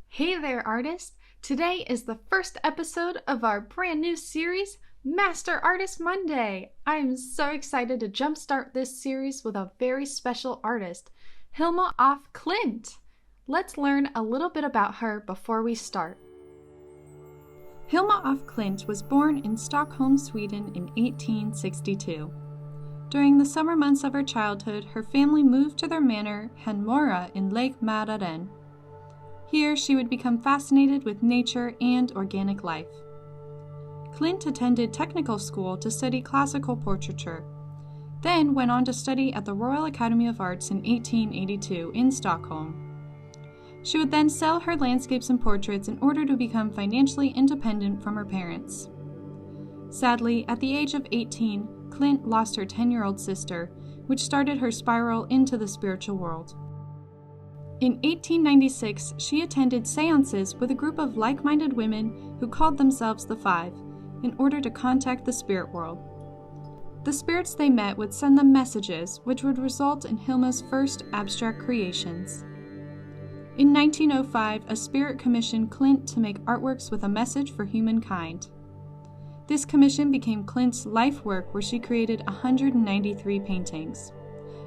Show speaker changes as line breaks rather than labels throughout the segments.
Hey there, artists! Today is the first episode of our brand new series, Master Artist Monday. I am so excited to jumpstart this series with a very special artist, Hilma of Klint. Let's learn a little bit about her before we start. Hilma of Klint was born in Stockholm, Sweden in 1862. During the summer months of her childhood, her family moved to their manor, Henmora, in Lake Mälaren. Here, she would become fascinated with nature and organic life. Klint attended technical school to study classical portraiture, then went on to study at the Royal Academy of Arts in 1882 in Stockholm. She would then sell her landscapes and portraits in order to become financially independent from her parents. Sadly, at the age of 18, Klint lost her 10-year-old sister, which started her spiral into the spiritual world. In 1896, she attended seances with a group of like-minded women who called themselves the Five, in order to contact the spirit world. The spirits they met would send them messages, which would result in Hilma's first abstract creations. In 1905, a spirit commissioned Klint to make artworks with a message for humankind. This commission became Klint's life work, where she created 193 paintings.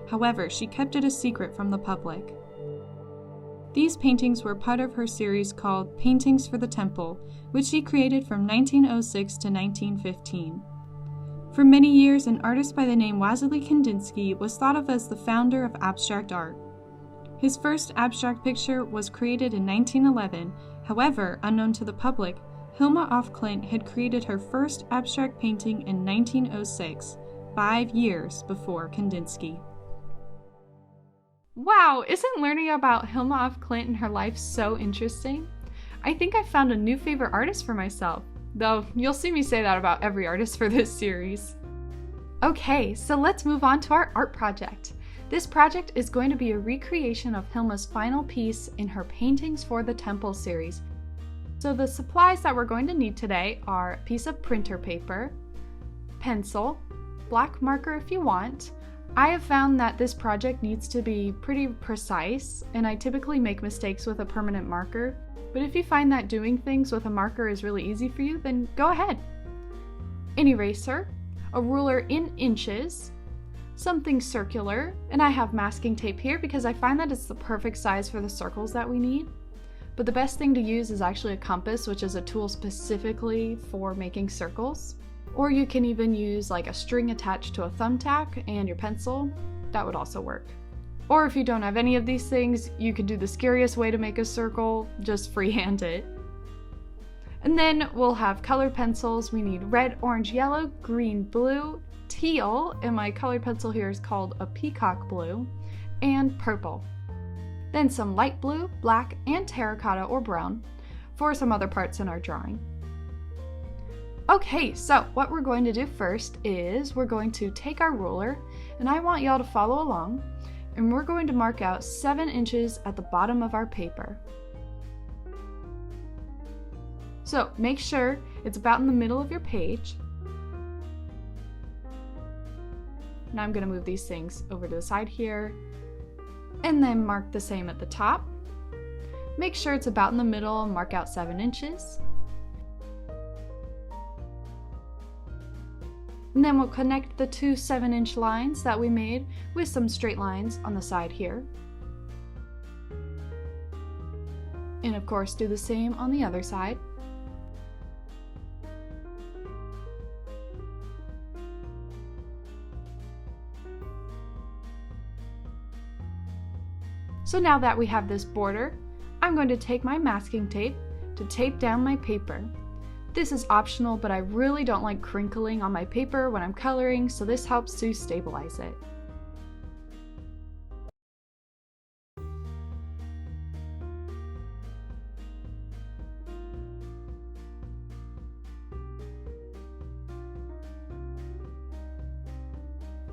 However, she kept it a secret from the public. These paintings were part of her series called Paintings for the Temple, which she created from 1906 to 1915. For many years, an artist by the name Wassily Kandinsky was thought of as the founder of abstract art. His first abstract picture was created in 1911. However, unknown to the public, Hilma of Klint had created her first abstract painting in 1906, 5 years before Kandinsky. Wow, isn't learning about Hilma of Klint and her life so interesting? I think I found a new favorite artist for myself, though you'll see me say that about every artist for this series. Okay, so let's move on to our art project. This project is going to be a recreation of Hilma's final piece in her Paintings for the Temple series. So the supplies that we're going to need today are a piece of printer paper, pencil, black marker if you want. I have found that this project needs to be pretty precise, and I typically make mistakes with a permanent marker, but if you find that doing things with a marker is really easy for you, then go ahead. An eraser, a ruler in inches, something circular, and I have masking tape here because I find that it's the perfect size for the circles that we need. But the best thing to use is actually a compass, which is a tool specifically for making circles. Or you can even use like a string attached to a thumbtack and your pencil. That would also work. Or if you don't have any of these things, you could do the scariest way to make a circle, just freehand it. And then we'll have colored pencils. We need red, orange, yellow, green, blue, teal, and my colored pencil here is called a peacock blue, and purple. Then some light blue, black, and terracotta or brown for some other parts in our drawing. Okay, so what we're going to do first is we're going to take our ruler, and I want y'all to follow along, and we're going to mark out 7 inches at the bottom of our paper. So make sure it's about in the middle of your page. Now I'm going to move these things over to the side here, and then mark the same at the top. Make sure it's about in the middle and mark out 7 inches. And then we'll connect the 2 7-inch lines that we made with some straight lines on the side here. And of course, do the same on the other side. So now that we have this border, I'm going to take my masking tape to tape down my paper. This is optional, but I really don't like crinkling on my paper when I'm coloring, so this helps to stabilize it.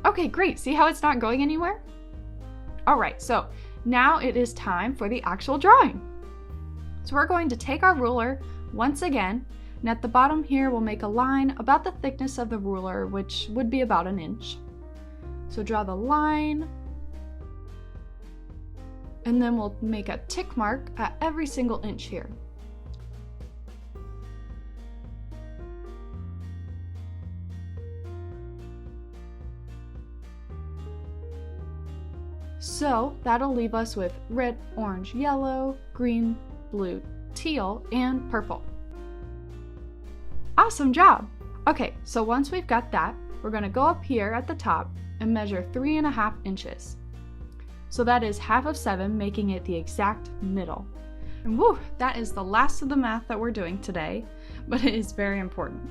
Okay, great. See how it's not going anywhere? All right, so now it is time for the actual drawing. So we're going to take our ruler once again, and at the bottom here we'll make a line about the thickness of the ruler, which would be about 1 inch. So draw the line, and then we'll make a tick mark at every single inch here. So that'll leave us with red, orange, yellow, green, blue, teal, and purple. Awesome job! Okay, so once we've got that, we're going to go up here at the top and measure 3.5 inches. So that is half of 7, making it the exact middle. And woo, that is the last of the math that we're doing today, but it is very important.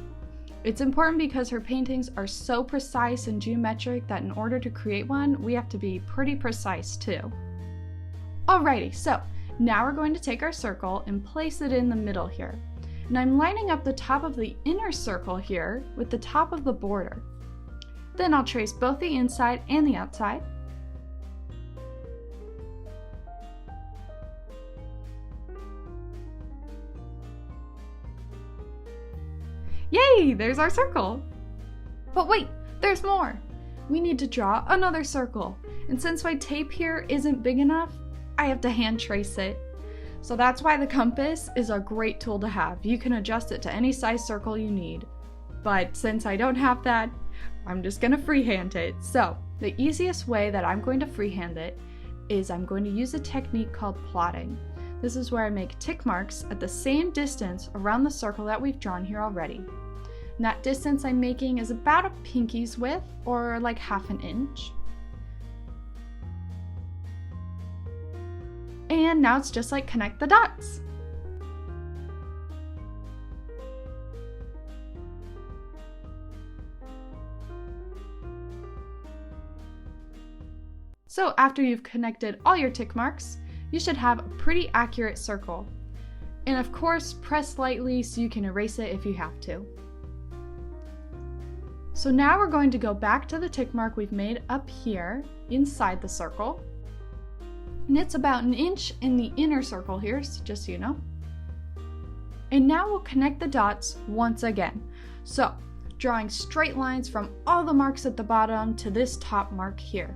It's important because her paintings are so precise and geometric that in order to create one, we have to be pretty precise too. Alrighty, so now we're going to take our circle and place it in the middle here. And I'm lining up the top of the inner circle here with the top of the border. Then I'll trace both the inside and the outside. Yay, there's our circle! But wait, there's more! We need to draw another circle. And since my tape here isn't big enough, I have to hand trace it. So that's why the compass is a great tool to have. You can adjust it to any size circle you need. But since I don't have that, I'm just gonna freehand it. So the easiest way that I'm going to freehand it is I'm going to use a technique called plotting. This is where I make tick marks at the same distance around the circle that we've drawn here already. And that distance I'm making is about a pinky's width, or like half an inch. And now it's just like connect the dots. So after you've connected all your tick marks, you should have a pretty accurate circle. And of course, press lightly so you can erase it if you have to. So now we're going to go back to the tick mark we've made up here inside the circle. And it's about an inch in the inner circle here, so just so you know. And now we'll connect the dots once again. So, drawing straight lines from all the marks at the bottom to this top mark here.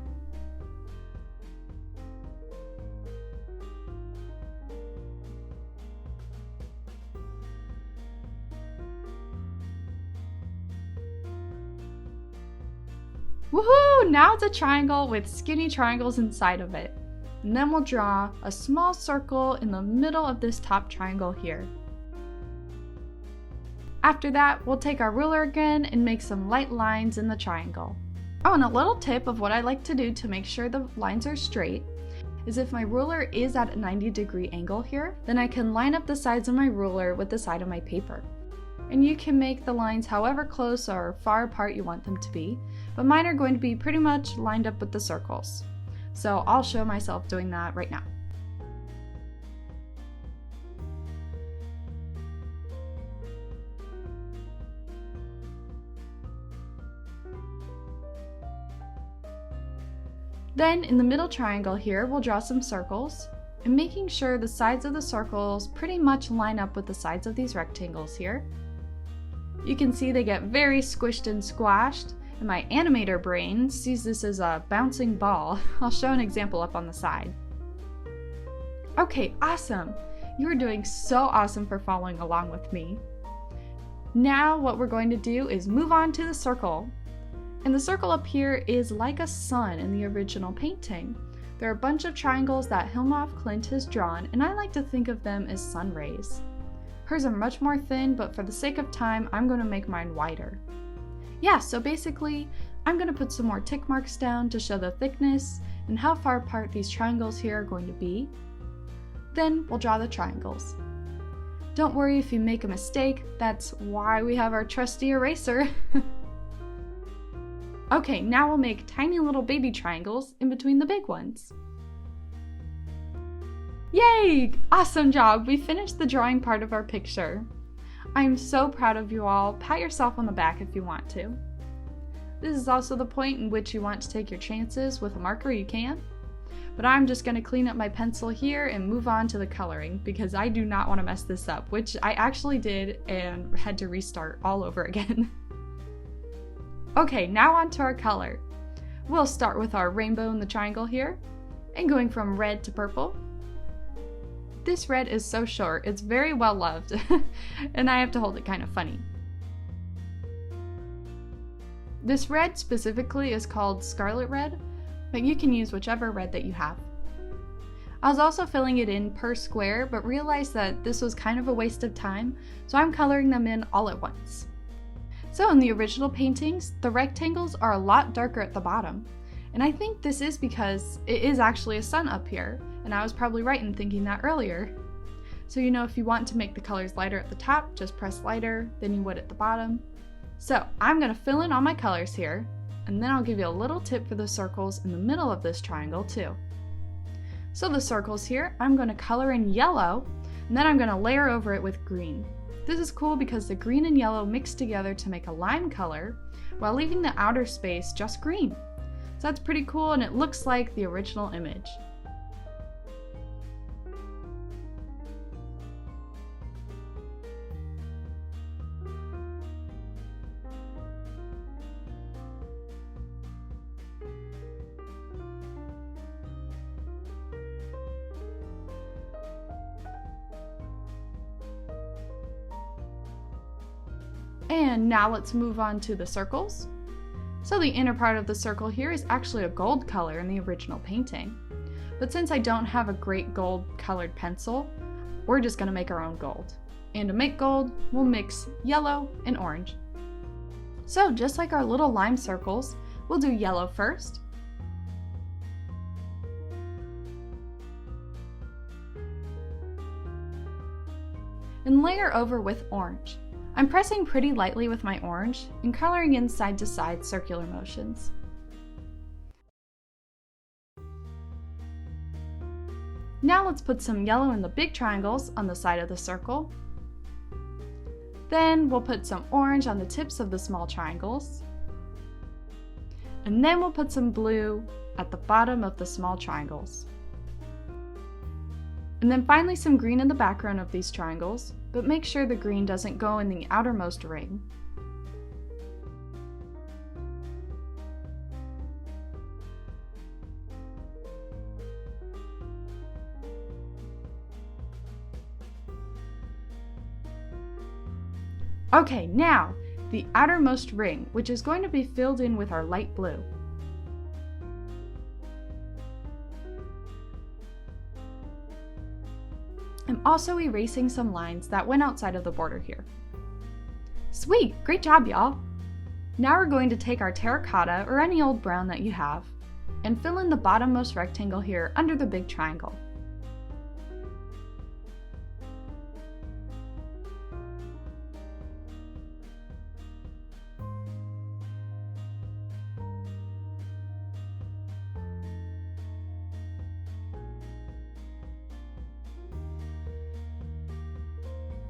Woohoo! Now it's a triangle with skinny triangles inside of it. And then we'll draw a small circle in the middle of this top triangle here. After that, we'll take our ruler again and make some light lines in the triangle. Oh, and a little tip of what I like to do to make sure the lines are straight is if my ruler is at a 90-degree angle here, then I can line up the sides of my ruler with the side of my paper. And you can make the lines however close or far apart you want them to be, but mine are going to be pretty much lined up with the circles. So I'll show myself doing that right now. Then in the middle triangle here, we'll draw some circles, and making sure the sides of the circles pretty much line up with the sides of these rectangles here. You can see they get very squished and squashed, and my animator brain sees this as a bouncing ball. I'll show an example up on the side. Okay, awesome! You're doing so awesome for following along with me. Now what we're going to do is move on to the circle. And the circle up here is like a sun in the original painting. There are a bunch of triangles that Hilma of Klint has drawn, and I like to think of them as sun rays. Hers are much more thin, but for the sake of time, I'm going to make mine wider. Yeah, so basically, I'm going to put some more tick marks down to show the thickness and how far apart these triangles here are going to be. Then we'll draw the triangles. Don't worry if you make a mistake, that's why we have our trusty eraser. Okay, now we'll make tiny little baby triangles in between the big ones. Yay! Awesome job! We finished the drawing part of our picture. I'm so proud of you all. Pat yourself on the back if you want to. This is also the point in which you want to take your chances. With a marker you can. But I'm just going to clean up my pencil here and move on to the coloring because I do not want to mess this up, which I actually did and had to restart all over again. Okay, now on to our color. we'll start with our rainbow in the triangle here, and going from red to purple. This red is so short, it's very well loved, and I have to hold it kind of funny. This red specifically is called scarlet red, but you can use whichever red that you have. I was also filling it in per square, but realized that this was kind of a waste of time, so I'm coloring them in all at once. So in the original paintings, the rectangles are a lot darker at the bottom, and I think this is because it is actually a sun up here, and I was probably right in thinking that earlier. So if you want to make the colors lighter at the top, just press lighter than you would at the bottom. So I'm going to fill in all my colors here, and then I'll give you a little tip for the circles in the middle of this triangle too. So the circles here, I'm going to color in yellow, and then I'm going to layer over it with green. This is cool because the green and yellow mix together to make a lime color, while leaving the outer space just green. So that's pretty cool, and it looks like the original image. And now let's move on to the circles. So the inner part of the circle here is actually a gold color in the original painting. But since I don't have a great gold colored pencil, we're just going to make our own gold. And to make gold, we'll mix yellow and orange. So just like our little lime circles, we'll do yellow first. And layer over with orange. I'm pressing pretty lightly with my orange and coloring in side to side circular motions. Now let's put some yellow in the big triangles on the side of the circle. Then we'll put some orange on the tips of the small triangles. And then we'll put some blue at the bottom of the small triangles. And then finally some green in the background of these triangles, but make sure the green doesn't go in the outermost ring. Okay, now the outermost ring, which is going to be filled in with our light blue. I'm also erasing some lines that went outside of the border here. Sweet! Great job, y'all! Now we're going to take our terracotta, or any old brown that you have, and fill in the bottommost rectangle here under the big triangle.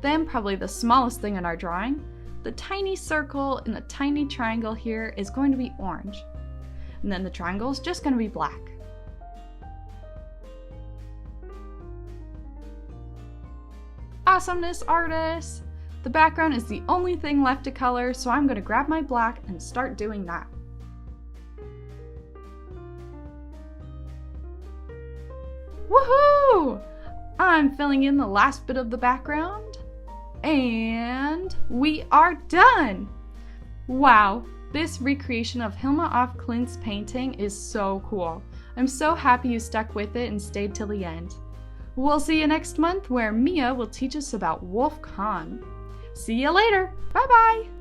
Then, probably the smallest thing in our drawing, the tiny circle in the tiny triangle here is going to be orange. And then the triangle is just going to be black. Awesomeness, artists! The background is the only thing left to color, so I'm going to grab my black and start doing that. Woohoo! I'm filling in the last bit of the background. And we are done! Wow, this recreation of Hilma af Klint's painting is so cool. I'm so happy you stuck with it and stayed till the end. We'll see you next month where Mia will teach us about Wolf Khan. See you later! Bye bye!